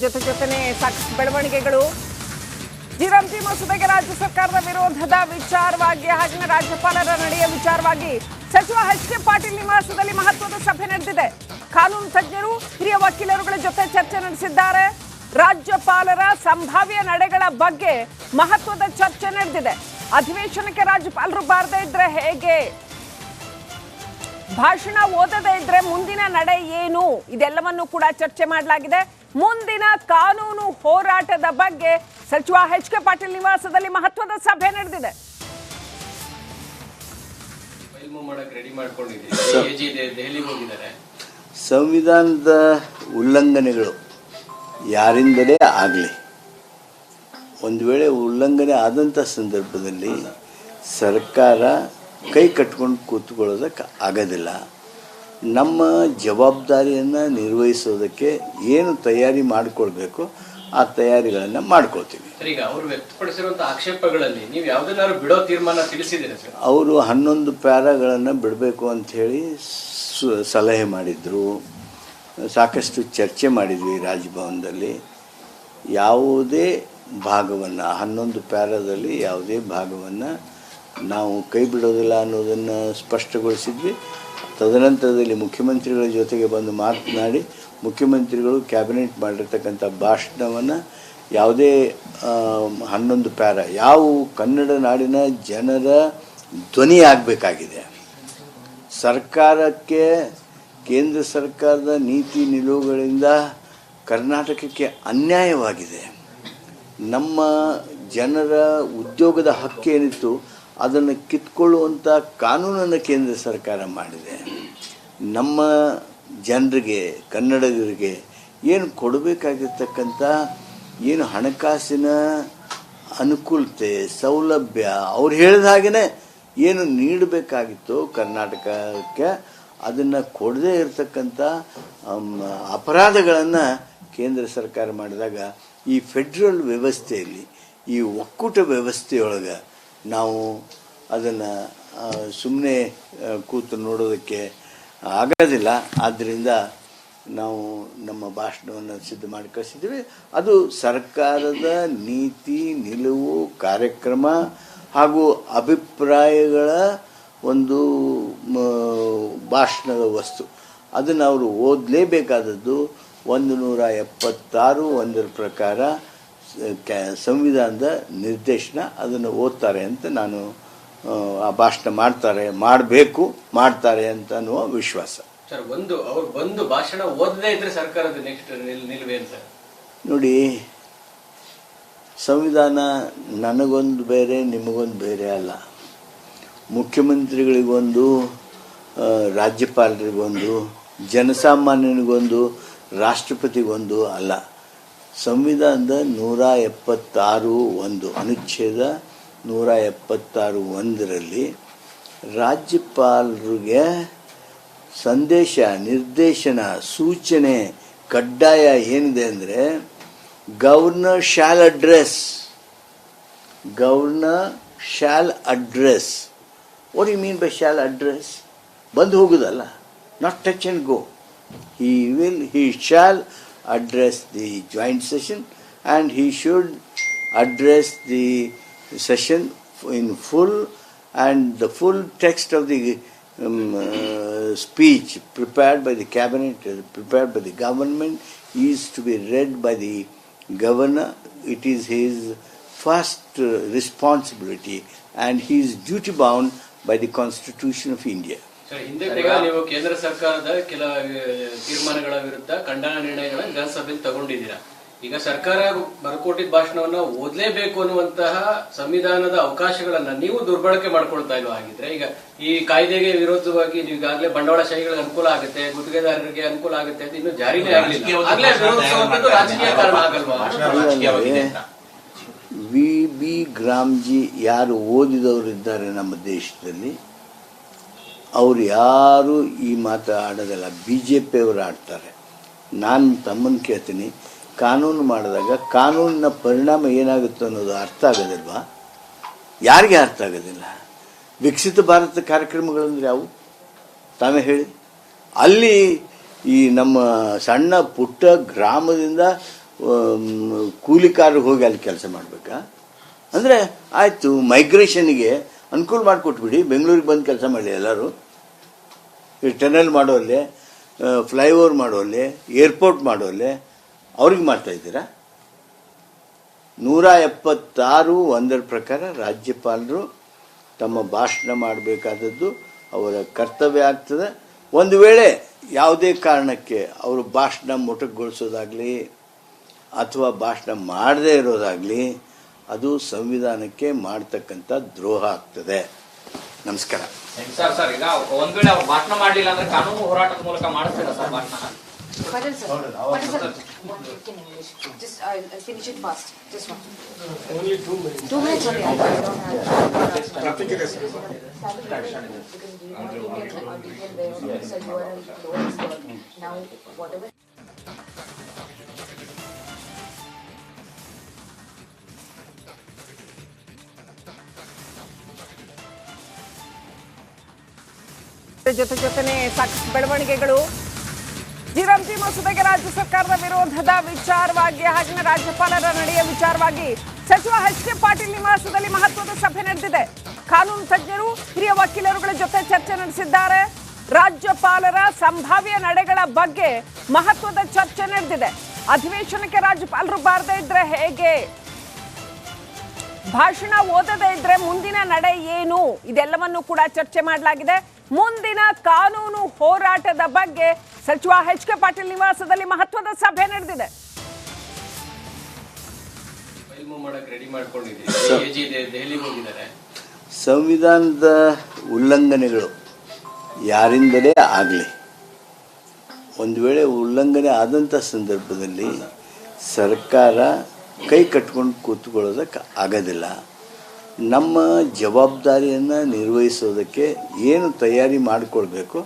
ಜೊತೆನೇ ಸಾಕಷ್ಟು ಬೆಳವಣಿಗೆಗಳು. ಜಿರಂತಿ ಮಸೂದೆಗೆ ರಾಜ್ಯ ಸರ್ಕಾರದ ವಿರೋಧದ ವಿಚಾರವಾಗಿ ಹಾಗೆಯೇ ರಾಜ್ಯಪಾಲರ ನಡೆಯ ವಿಚಾರವಾಗಿ ಸಚಿವ ಎಚ್.ಕೆ. ಪಾಟೀಲ್ ನಿವಾಸದಲ್ಲಿ ಮಹತ್ವದ ಸಭೆ ನಡೆದಿದೆ. ಕಾನೂನು ತಜ್ಞರು, ಹಿರಿಯ ವಕೀಲರುಗಳ ಜೊತೆ ಚರ್ಚೆ ನಡೆಸಿದ್ದಾರೆ. ರಾಜ್ಯಪಾಲರ ಸಂಭಾವ್ಯ ನಡೆಗಳ ಬಗ್ಗೆ ಮಹತ್ವದ ಚರ್ಚೆ ನಡೆದಿದೆ. ಅಧಿವೇಶನಕ್ಕೆ ರಾಜ್ಯಪಾಲರು ಬಾರದೇ ಇದ್ರೆ ಹೇಗೆ, ಭಾಷಣ ಓದದೇ ಇದ್ರೆ ಮುಂದಿನ ನಡೆ ಏನು, ಇದೆಲ್ಲವನ್ನೂ ಕೂಡ ಚರ್ಚೆ ಮಾಡಲಾಗಿದೆ. ಮುಂದಿನ ಕಾನೂನು ಹೋರಾಟದ ಬಗ್ಗೆ ಸಚಿವ ಎಚ್.ಕೆ. ಪಾಟೀಲ್ ನಿವಾಸದಲ್ಲಿ ಮಹತ್ವದ ಸಭೆ ನಡೆದಿದೆ. ಸಂವಿಧಾನದ ಉಲ್ಲಂಘನೆಗಳು ಯಾರಿಂದಲೇ ಆಗಲಿ, ಒಂದು ವೇಳೆ ಉಲ್ಲಂಘನೆ ಆದಂಥ ಸಂದರ್ಭದಲ್ಲಿ ಸರ್ಕಾರ ಕೈ ಕಟ್ಕೊಂಡು ಕೂತ್ಕೊಳ್ಳೋದಕ್ಕೆ ಆಗೋದಿಲ್ಲ. ನಮ್ಮ ಜವಾಬ್ದಾರಿಯನ್ನು ನಿರ್ವಹಿಸೋದಕ್ಕೆ ಏನು ತಯಾರಿ ಮಾಡಿಕೊಳ್ಬೇಕು ಆ ತಯಾರಿಗಳನ್ನು ಮಾಡ್ಕೊಳ್ತೀವಿ. ಈಗ ಅವರು ವ್ಯಕ್ತಪಡಿಸಿರುವಂಥ ಆಕ್ಷೇಪಗಳಲ್ಲಿ ನೀವು ಯಾವುದನ್ನಾರು ಬಿಡೋ ತೀರ್ಮಾನ ತಿಳಿಸಿದ್ದೀರಾ ಸರ್? ಅವರು 11 ಪ್ಯಾರಾಗಳನ್ನು ಬಿಡಬೇಕು ಅಂಥೇಳಿ ಸಲಹೆ ಮಾಡಿದರು. ಸಾಕಷ್ಟು ಚರ್ಚೆ ಮಾಡಿದ್ವಿ ರಾಜಭವನದಲ್ಲಿ. ಯಾವುದೇ ಭಾಗವನ್ನು 11 ಪ್ಯಾರಾದಲ್ಲಿ ಯಾವುದೇ ಭಾಗವನ್ನು ನಾವು ಕೈ ಬಿಡೋದಿಲ್ಲ ಅನ್ನೋದನ್ನು ಸ್ಪಷ್ಟಗೊಳಿಸಿದ್ವಿ. ತದನಂತರದಲ್ಲಿ ಮುಖ್ಯಮಂತ್ರಿಗಳ ಜೊತೆಗೆ ಬಂದು ಮಾತನಾಡಿ ಮುಖ್ಯಮಂತ್ರಿಗಳು ಕ್ಯಾಬಿನೆಟ್ ಮಾಡಿರ್ತಕ್ಕಂಥ ಭಾಷಣವನ್ನು ಯಾವುದೇ 11 ಪ್ಯಾರಾ ಯಾವ ಕನ್ನಡ ನಾಡಿನ ಜನರ ಧ್ವನಿ ಆಗಬೇಕಾಗಿದೆ. ಸರ್ಕಾರಕ್ಕೆ ಕೇಂದ್ರ ಸರ್ಕಾರದ ನೀತಿ ನಿಲುವುಗಳಿಂದ ಕರ್ನಾಟಕಕ್ಕೆ ಅನ್ಯಾಯವಾಗಿದೆ. ನಮ್ಮ ಜನರ ಉದ್ಯೋಗದ ಹಕ್ಕೇನಿತ್ತು ಅದನ್ನು ಕಿತ್ಕೊಳ್ಳುವಂಥ ಕಾನೂನನ್ನು ಕೇಂದ್ರ ಸರ್ಕಾರ ಮಾಡಿದೆ. ನಮ್ಮ ಜನರಿಗೆ, ಕನ್ನಡಿಗರಿಗೆ ಏನು ಕೊಡಬೇಕಾಗಿರ್ತಕ್ಕಂಥ ಏನು ಹಣಕಾಸಿನ ಅನುಕೂಲತೆ, ಸೌಲಭ್ಯ, ಅವ್ರು ಹೇಳಿದ ಹಾಗೆಯೇ ಏನು ನೀಡಬೇಕಾಗಿತ್ತು ಕರ್ನಾಟಕಕ್ಕೆ ಅದನ್ನು ಕೊಡದೇ ಇರತಕ್ಕಂಥ ಅಪರಾಧಗಳನ್ನು ಕೇಂದ್ರ ಸರ್ಕಾರ ಮಾಡಿದಾಗ ಈ ಫೆಡ್ರಲ್ ವ್ಯವಸ್ಥೆಯಲ್ಲಿ, ಈ ಒಕ್ಕೂಟ ವ್ಯವಸ್ಥೆಯೊಳಗೆ ನಾವು ಅದನ್ನು ಸುಮ್ಮನೆ ಕೂತು ನೋಡೋದಕ್ಕೆ ಆಗೋದಿಲ್ಲ. ಆದ್ದರಿಂದ ನಾವು ನಮ್ಮ ಭಾಷಣವನ್ನು ಸಿದ್ಧ ಮಾಡಿ ಕಳಿಸಿದ್ದೀವಿ. ಅದು ಸರ್ಕಾರದ ನೀತಿ ನಿಲುವು, ಕಾರ್ಯಕ್ರಮ ಹಾಗೂ ಅಭಿಪ್ರಾಯಗಳ ಒಂದು ಭಾಷಣದ ವಸ್ತು. ಅದನ್ನು ಅವರು ಓದಲೇಬೇಕಾದದ್ದು 176 ಪ್ರಕಾರ ಸಂವಿಧಾನದ ನಿರ್ದೇಶನ. ಅದನ್ನು ಓದ್ತಾರೆ ಅಂತ ನಾನು ಆ ಭಾಷಣ ಮಾಡಬೇಕು, ಮಾಡ್ತಾರೆ ಅಂತ ಅನ್ನುವ ವಿಶ್ವಾಸ. ಸರ್, ಅವ್ರು ಬಂದು ಭಾಷಣ ಓದದೇ ಇದ್ರೆ ಸರ್ಕಾರದ ನೆಕ್ಸ್ಟ್ ನಿಲುವೇನು ಸರ್? ನೋಡಿ, ಸಂವಿಧಾನ ನನಗೊಂದು ಬೇರೆ, ನಿಮಗೊಂದು ಬೇರೆ ಅಲ್ಲ. ಮುಖ್ಯಮಂತ್ರಿಗಳಿಗೊಂದು, ರಾಜ್ಯಪಾಲರಿಗೊಂದು, ಜನಸಾಮಾನ್ಯನಿಗೊಂದು, ರಾಷ್ಟ್ರಪತಿಗೊಂದು ಅಲ್ಲ. ಸಂವಿಧಾನದ 176(1) ಅನುಚ್ಛೇದ 176(1) ರಾಜ್ಯಪಾಲರಿಗೆ ಸಂದೇಶ, ನಿರ್ದೇಶನ, ಸೂಚನೆ ಕಡ್ಡಾಯ ಏನಿದೆ ಅಂದರೆ governor shall address. What you mean by shall address? ಬಂದು ಹೋಗುದಲ್ಲ, not touch and go. he shall address the joint session and he should address the session in full, and the full text of the speech prepared by the cabinet, prepared by the government, is to be read by the governor. It is his first responsibility and he is duty bound by the Constitution of India. Sir, ಹಿಂದೆ ಕೂಡ ನೀವು ಕೇಂದ್ರ ಸರ್ಕಾರದ ಕೆಲ ತೀರ್ಮಾನಗಳ ವಿರುದ್ಧ ಖಂಡನ ನಿರ್ಣಯಗಳನ್ನು ವಿಧಾನಸಭೆಯಲ್ಲಿ ತಗೊಂಡಿದ್ದೀರಾ. ಈಗ ಸರ್ಕಾರ ಬರ್ಕೊಟ್ಟಿದ್ದ ಭಾಷಣವನ್ನ ಓದಲೇಬೇಕು ಅನ್ನುವಂತಹ ಸಂವಿಧಾನದ ಅವಕಾಶಗಳನ್ನ ನೀವು ದುರ್ಬಳಕೆ ಮಾಡ್ಕೊಳ್ತಾ ಇಲ್ವಾ? ಆಗಿದ್ರೆ ಈಗ ಈ ಕಾಯ್ದೆಗೆ ವಿರೋಧವಾಗಿ ನೀವು ಈಗಾಗಲೇ ಬಂಡವಾಳಶಾಹಿಗಳಿಗೆ ಅನುಕೂಲ ಆಗುತ್ತೆ, ಗುತ್ತಿಗೆದಾರರಿಗೆ ಅನುಕೂಲ ಆಗುತ್ತೆ ಅಂತ ಇನ್ನು ಜಾರಿನೇ ಆಗಲಿಲ್ಲ. ರಾಜಕೀಯ ಕಾರಣ ಆಗಲ್ವಾ? ವಿ ಗ್ರಾಮ್ಜಿ ಯಾರು ಓದಿದವರಿದ್ದಾರೆ ನಮ್ಮ ದೇಶದಲ್ಲಿ, ಅವರು ಯಾರು ಈ ಮಾತು ಆಡೋದಿಲ್ಲ. BJP ಅವರು ಆಡ್ತಾರೆ. ನಾನು ತಮ್ಮನ್ನು ಕೇಳ್ತೀನಿ, ಕಾನೂನು ಮಾಡಿದಾಗ ಕಾನೂನಿನ ಪರಿಣಾಮ ಏನಾಗುತ್ತೆ ಅನ್ನೋದು ಅರ್ಥ ಆಗೋದಿಲ್ವಾ? ಯಾರಿಗೆ ಅರ್ಥ ಆಗೋದಿಲ್ಲ? ವಿಕಸಿತ ಭಾರತ ಕಾರ್ಯಕ್ರಮಗಳಂದ್ರೆ ಅವು ತಾವೇ ಹೇಳಿ. ಅಲ್ಲಿ ಈ ನಮ್ಮ ಸಣ್ಣ ಪುಟ್ಟ ಗ್ರಾಮದಿಂದ ಕೂಲಿಕಾರರು ಹೋಗಿ ಅಲ್ಲಿ ಕೆಲಸ ಮಾಡಬೇಕಾ? ಅಂದರೆ ಆಯಿತು, ಮೈಗ್ರೇಷನ್ಗೆ ಅನುಕೂಲ ಮಾಡಿಕೊಟ್ಬಿಡಿ, ಬೆಂಗಳೂರಿಗೆ ಬಂದು ಕೆಲಸ ಮಾಡಿ ಎಲ್ಲರೂ. ಈ ಟನಲ್ ಮಾಡೋಲ್ಲೇ, ಫ್ಲೈಓವರ್ ಮಾಡೋಲ್ಲೇ, ಏರ್ಪೋರ್ಟ್ ಮಾಡೋಲ್ಲೇ ಅವ್ರಿಗೆ ಮಾಡ್ತಾಯಿದ್ದೀರಾ? 176 ಪ್ರಕಾರ ರಾಜ್ಯಪಾಲರು ತಮ್ಮ ಭಾಷಣ ಮಾಡಬೇಕಾದದ್ದು ಅವರ ಕರ್ತವ್ಯ ಆಗ್ತದೆ. ಒಂದು ವೇಳೆ ಯಾವುದೇ ಕಾರಣಕ್ಕೆ ಅವರು ಭಾಷಣ ಮೊಟಕುಗೊಳಿಸೋದಾಗಲಿ ಅಥವಾ ಭಾಷಣ ಮಾಡದೇ ಇರೋದಾಗಲಿ ಅದು ಸಂವಿಧಾನಕ್ಕೆ ಮಾಡ್ತಕ್ಕಂಥ ದ್ರೋಹ ಆಗ್ತದೆ. ನಮಸ್ಕಾರ. ಸರ್, ಈಗ ಒಂದ್ ವೇಳೆ ಅವ್ರು ಭಾಷಣ ಮಾಡಲಿಲ್ಲ ಅಂದ್ರೆ ಕಾನೂನು ಹೋರಾಟದ ಮೂಲಕ ಮಾಡಿಸ್ತೀರಾ ಸರ್ ಭಾಷಣ? Patel sir. Patel sir. In English. Just I'll finish it fast. Just one. Only 2 minutes. 2 minutes only. I don't have. Traffic is Because we have detailed way of sir, you are a low expert. Now whatever. ಜೊತೆನೆ ಸಾಕಷ್ಟು ಬೆಳವಣಿಗೆಗಳು. ಜಿರಂತಿ ಮಸೂದೆಗೆ ರಾಜ್ಯ ಸರ್ಕಾರದ ವಿರೋಧದ ವಿಚಾರವಾಗಿ ಹಾಗೆಯೇ ರಾಜ್ಯಪಾಲರ ನಡೆಯ ವಿಚಾರವಾಗಿ ಸಚಿವ ಎಚ್.ಕೆ. ಪಾಟೀಲ್ ನಿವಾಸದಲ್ಲಿ ಮಹತ್ವದ ಸಭೆ ನಡೆದಿದೆ. ಕಾನೂನು ತಜ್ಞರು, ಹಿರಿಯ ವಕೀಲರುಗಳ ಜೊತೆ ಚರ್ಚೆ ನಡೆಸಿದ್ದಾರೆ. ರಾಜ್ಯಪಾಲರ ಸಂಭಾವ್ಯ ನಡೆಗಳ ಬಗ್ಗೆ ಮಹತ್ವದ ಚರ್ಚೆ ನಡೆದಿದೆ. ಅಧಿವೇಶನಕ್ಕೆ ರಾಜ್ಯಪಾಲರು ಬಾರದೇ ಇದ್ರೆ ಹೇಗೆ, ಭಾಷಣ ಓದದೇ ಇದ್ರೆ ಮುಂದಿನ ನಡೆ ಏನು, ಇದೆಲ್ಲವನ್ನು ಕೂಡ ಚರ್ಚೆ ಮಾಡಲಾಗಿದೆ. ಮುಂದಿನ ಕಾನೂನು ಹೋರಾಟದ ಬಗ್ಗೆ ಸಚಿವ ಎಚ್.ಕೆ. ಪಾಟೀಲ್ ನಿವಾಸದಲ್ಲಿ ಮಹತ್ವದ ಸಭೆ ನಡೆದಿದೆ. ಸಂವಿಧಾನದ ಉಲ್ಲಂಘನೆಗಳು ಯಾರಿಂದಲೇ ಆಗಲಿ, ಒಂದು ವೇಳೆ ಉಲ್ಲಂಘನೆ ಆದಂಥ ಸಂದರ್ಭದಲ್ಲಿ ಸರ್ಕಾರ ಕೈ ಕಟ್ಕೊಂಡು ಕೂತ್ಕೊಳ್ಳೋದಕ್ಕೆ ಆಗೋದಿಲ್ಲ. ನಮ್ಮ ಜವಾಬ್ದಾರಿಯನ್ನು ನಿರ್ವಹಿಸೋದಕ್ಕೆ ಏನು ತಯಾರಿ ಮಾಡಿಕೊಳ್ಬೇಕು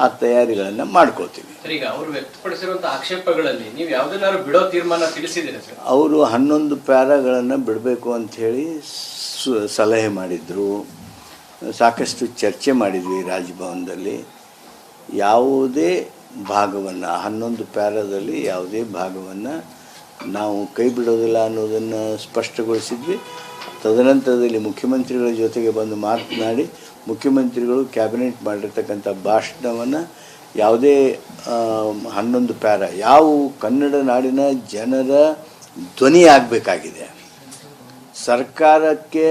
ಆ ತಯಾರಿಗಳನ್ನು ಮಾಡ್ಕೊಳ್ತೀವಿ. ಈಗ ಅವರು ವ್ಯಕ್ತಪಡಿಸಿರುವಂತಹ ಆಕ್ಷೇಪಗಳಲ್ಲಿ ನೀವು ಯಾವುದನ್ನಾರು ಬಿಡೋ ತೀರ್ಮಾನ ತಿಳಿಸಿದ್ದೀರಾ ಸರ್? ಅವರು 11 ಪ್ಯಾರಾಗಳನ್ನು ಬಿಡಬೇಕು ಅಂಥೇಳಿ ಸಲಹೆ ಮಾಡಿದರು. ಸಾಕಷ್ಟು ಚರ್ಚೆ ಮಾಡಿದ್ವಿ ರಾಜಭವನದಲ್ಲಿ. ಯಾವುದೇ ಭಾಗವನ್ನು 11 ಪ್ಯಾರಾದಲ್ಲಿ ಯಾವುದೇ ಭಾಗವನ್ನು ನಾವು ಕೈ ಬಿಡೋದಿಲ್ಲ ಅನ್ನೋದನ್ನು ಸ್ಪಷ್ಟಗೊಳಿಸಿದ್ವಿ. ತದನಂತರದಲ್ಲಿ ಮುಖ್ಯಮಂತ್ರಿಗಳ ಜೊತೆಗೆ ಬಂದು ಮಾತನಾಡಿ ಮುಖ್ಯಮಂತ್ರಿಗಳು ಕ್ಯಾಬಿನೆಟ್ ಮಾಡಿರ್ತಕ್ಕಂಥ ಭಾಷಣವನ್ನು ಯಾವುದೇ 11 ಪ್ಯಾರಾ ಯಾವ ಕನ್ನಡ ನಾಡಿನ ಜನರ ಧ್ವನಿ ಆಗಬೇಕಾಗಿದೆ. ಸರ್ಕಾರಕ್ಕೆ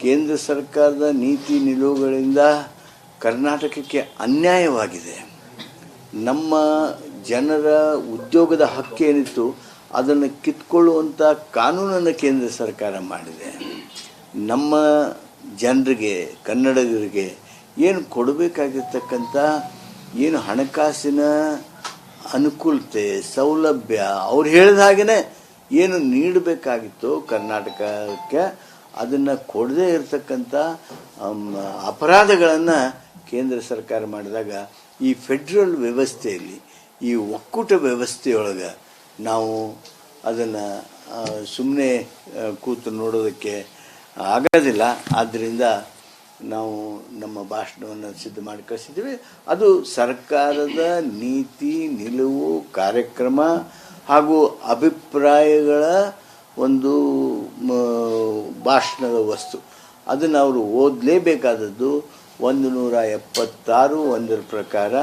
ಕೇಂದ್ರ ಸರ್ಕಾರದ ನೀತಿ ನಿಲುವುಗಳಿಂದ ಕರ್ನಾಟಕಕ್ಕೆ ಅನ್ಯಾಯವಾಗಿದೆ. ನಮ್ಮ ಜನರ ಉದ್ಯೋಗದ ಹಕ್ಕೇನಿತ್ತು ಅದನ್ನು ಕಿತ್ಕೊಳ್ಳುವಂಥ ಕಾನೂನನ್ನು ಕೇಂದ್ರ ಸರ್ಕಾರ ಮಾಡಿದೆ. ನಮ್ಮ ಜನರಿಗೆ, ಕನ್ನಡಿಗರಿಗೆ ಏನು ಕೊಡಬೇಕಾಗಿರ್ತಕ್ಕಂಥ ಏನು ಹಣಕಾಸಿನ ಅನುಕೂಲತೆ, ಸೌಲಭ್ಯ, ಅವ್ರು ಹೇಳಿದ ಹಾಗೆಯೇ ಏನು ನೀಡಬೇಕಾಗಿತ್ತು ಕರ್ನಾಟಕಕ್ಕೆ ಅದನ್ನು ಕೊಡದೇ ಇರತಕ್ಕಂಥ ಅಪರಾಧಗಳನ್ನು ಕೇಂದ್ರ ಸರ್ಕಾರ ಮಾಡಿದಾಗ ಈ ಫೆಡ್ರಲ್ ವ್ಯವಸ್ಥೆಯಲ್ಲಿ, ಈ ಒಕ್ಕೂಟ ವ್ಯವಸ್ಥೆಯೊಳಗೆ ನಾವು ಅದನ್ನು ಸುಮ್ಮನೆ ಕೂತು ನೋಡೋದಕ್ಕೆ ಆಗೋದಿಲ್ಲ. ಆದ್ದರಿಂದ ನಾವು ನಮ್ಮ ಭಾಷಣವನ್ನು ಸಿದ್ಧ ಮಾಡಿ ಕಳಿಸಿದ್ದೀವಿ. ಅದು ಸರ್ಕಾರದ ನೀತಿ ನಿಲುವು, ಕಾರ್ಯಕ್ರಮ ಹಾಗೂ ಅಭಿಪ್ರಾಯಗಳ ಒಂದು ಭಾಷಣದ ವಸ್ತು. ಅದನ್ನು ಅವರು ಓದಲೇಬೇಕಾದದ್ದು 176 ಪ್ರಕಾರ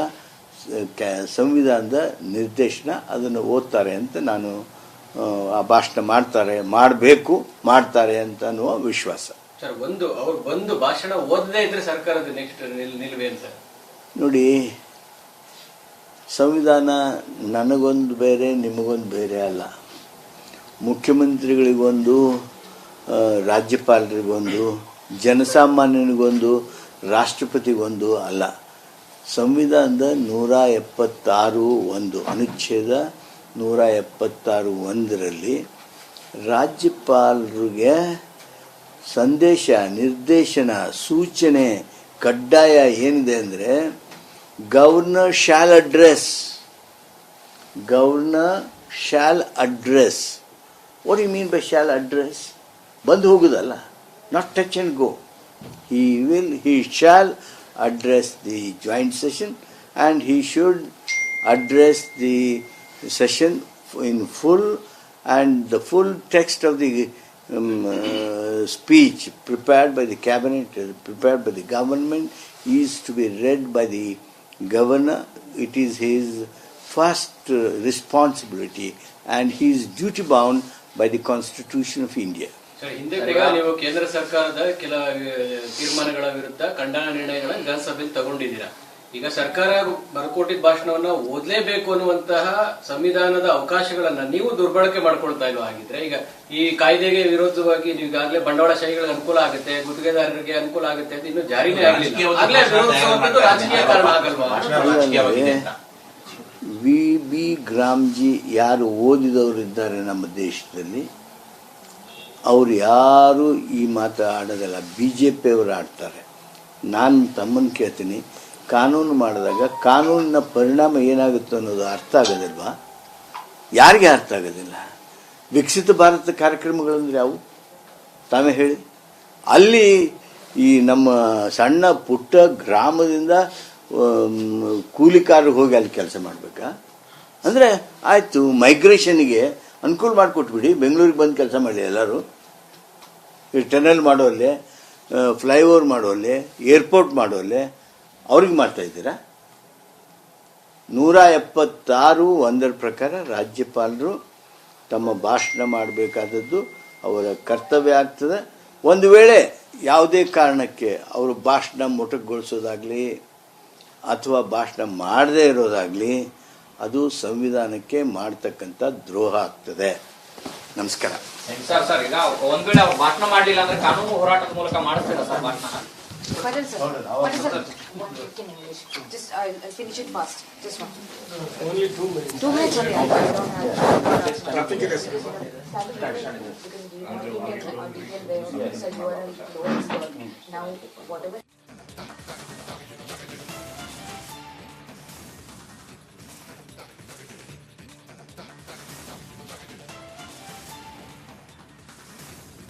ಸಂವಿಧಾನದ ನಿರ್ದೇಶನ. ಅದನ್ನು ಓದ್ತಾರೆ ಅಂತ ನಾನು ಆ ಭಾಷಣ ಮಾಡ್ತಾರೆ ಅಂತ ಅನ್ನುವ ವಿಶ್ವಾಸ. ಸರ್, ಅವ್ರು ಬಂದು ಭಾಷಣ ಓದದೇ ಇದ್ರೆ ಸರ್ಕಾರದ ನೆಕ್ಸ್ಟ್ ನಿಲುವೇನು ಸರ್? ನೋಡಿ, ಸಂವಿಧಾನ ನನಗೊಂದು ಬೇರೆ, ನಿಮಗೊಂದು ಬೇರೆ ಅಲ್ಲ. ಮುಖ್ಯಮಂತ್ರಿಗಳಿಗೊಂದು, ರಾಜ್ಯಪಾಲರಿಗೊಂದು, ಜನಸಾಮಾನ್ಯನಿಗೊಂದು, ರಾಷ್ಟ್ರಪತಿಗೊಂದು ಅಲ್ಲ. ಸಂವಿಧಾನದ 176(1) ಅನುಚ್ಛೇದ 176(1) ರಾಜ್ಯಪಾಲರಿಗೆ ಸಂದೇಶ, ನಿರ್ದೇಶನ, ಸೂಚನೆ ಕಡ್ಡಾಯ ಏನಿದೆ ಅಂದರೆ governor shall address. What you mean by shall address? ಬಂದು ಹೋಗೋದಲ್ಲ, not touch and go. he shall address the joint session and he should address the session in full and the full text of the speech prepared by the cabinet, prepared by the government, is to be read by the governor. It is his first responsibility, and he is duty bound by the Constitution of India. Sir, ಹಿಂದೆ ಕೂಡ ನೀವು ಕೇಂದ್ರ ಸರ್ಕಾರದ ಕೆಲ ತೀರ್ಮಾನಗಳ ವಿರುದ್ಧ ಖಂಡನ ನಿರ್ಣಯಗಳನ್ನ ವಿಧಾನಸಭೆಯಲ್ಲಿ ತಗೊಂಡಿದ್ದೀರಾ. ಈಗ ಸರ್ಕಾರ ಬರ್ಕೊಟ್ಟಿದ್ದ ಭಾಷಣವನ್ನ ಓದಲೇಬೇಕು ಅನ್ನುವಂತಹ ಸಂವಿಧಾನದ ಅವಕಾಶಗಳನ್ನ ನೀವು ದುರ್ಬಳಕೆ ಮಾಡ್ಕೊಳ್ತಾ ಇಲ್ವಾ? ಆಗಿದ್ರೆ ಈಗ ಈ ಕಾಯ್ದೆಗೆ ವಿರೋಧವಾಗಿ ನೀವು ಈಗಾಗಲೇ ಬಂಡವಾಳಶಾಹಿಗಳಿಗೆ ಅನುಕೂಲ ಆಗುತ್ತೆ, ಗುತ್ತಿಗೆದಾರರಿಗೆ ಅನುಕೂಲ ಆಗುತ್ತೆ ಅಂತ ಇನ್ನೂ ಜಾರಿನೇ ಆಗಲಿಲ್ಲ. ಆಗ್ಲೇ ವಿರೋಧಿಸುವಂತದ್ದು ರಾಜಕೀಯ ಕಾರಣ ಆಗಲ್ವಾ? ವಿ ಗ್ರಾಮ್ಜಿ ಯಾರು ಓದಿದವರಿದ್ದಾರೆ ನಮ್ಮ ದೇಶದಲ್ಲಿ, ಅವರು ಯಾರು ಈ ಮಾತು ಆಡೋದಲ್ಲ, BJP ಅವರು ಆಡ್ತಾರೆ. ನಾನು ತಮ್ಮನ್ನು ಕೇಳ್ತೀನಿ, ಕಾನೂನು ಮಾಡಿದಾಗ ಕಾನೂನಿನ ಪರಿಣಾಮ ಏನಾಗುತ್ತೆ ಅನ್ನೋದು ಅರ್ಥ ಆಗೋದಿಲ್ವಾ? ಯಾರಿಗೆ ಅರ್ಥ ಆಗೋದಿಲ್ಲ? ವಿಕಸಿತ ಭಾರತ ಕಾರ್ಯಕ್ರಮಗಳಂದ್ರೆ ಯಾವು ತಾವೇ ಹೇಳಿ. ಅಲ್ಲಿ ಈ ನಮ್ಮ ಸಣ್ಣ ಪುಟ್ಟ ಗ್ರಾಮದಿಂದ ಕೂಲಿಕಾರರು ಹೋಗಿ ಅಲ್ಲಿ ಕೆಲಸ ಮಾಡಬೇಕಾ? ಅಂದರೆ ಆಯಿತು, ಮೈಗ್ರೇಷನ್ಗೆ ಅನುಕೂಲ ಮಾಡಿಕೊಟ್ಬಿಡಿ, ಬೆಂಗಳೂರಿಗೆ ಬಂದು ಕೆಲಸ ಮಾಡಿ ಎಲ್ಲರೂ. ಈ ಟನಲ್ ಮಾಡೋಲ್ಲೇ, ಫ್ಲೈಓವರ್ ಮಾಡೋಲ್ಲೇ, ಏರ್ಪೋರ್ಟ್ ಮಾಡೋಲ್ಲೇ ಅವ್ರಿಗೆ ಮಾಡ್ತಾ ಇದ್ದೀರಾ? 176 ಪ್ರಕಾರ ರಾಜ್ಯಪಾಲರು ತಮ್ಮ ಭಾಷಣ ಮಾಡಬೇಕಾದದ್ದು ಅವರ ಕರ್ತವ್ಯ ಆಗ್ತದೆ. ಒಂದು ವೇಳೆ ಯಾವುದೇ ಕಾರಣಕ್ಕೆ ಅವರು ಭಾಷಣ ಮೊಟಕುಗೊಳಿಸೋದಾಗಲಿ ಅಥವಾ ಭಾಷಣ ಮಾಡದೇ ಇರೋದಾಗಲಿ ಅದು ಸಂವಿಧಾನಕ್ಕೆ ಮಾಡ್ತಕ್ಕಂಥ ದ್ರೋಹ ಆಗ್ತದೆ. ನಮಸ್ಕಾರ. ಸರ್, ಈಗ ಒಂದ್ ವೇಳೆ ಅವ್ರು ಭಾಷಣ ಮಾಡಲಿಲ್ಲ ಅಂದ್ರೆ ಕಾನೂನು ಹೋರಾಟದ ಮೂಲಕ ಮಾಡಿಸ್ತೀರಾ ಸರ್ ಭಾಷಣ? Patel sir, in English. Just I'll finish it fast. Just one. Only 2 minutes. 2 minutes only. I don't have. Nothing is Because we want to get a detail where, so you are a law expert. Now, whatever.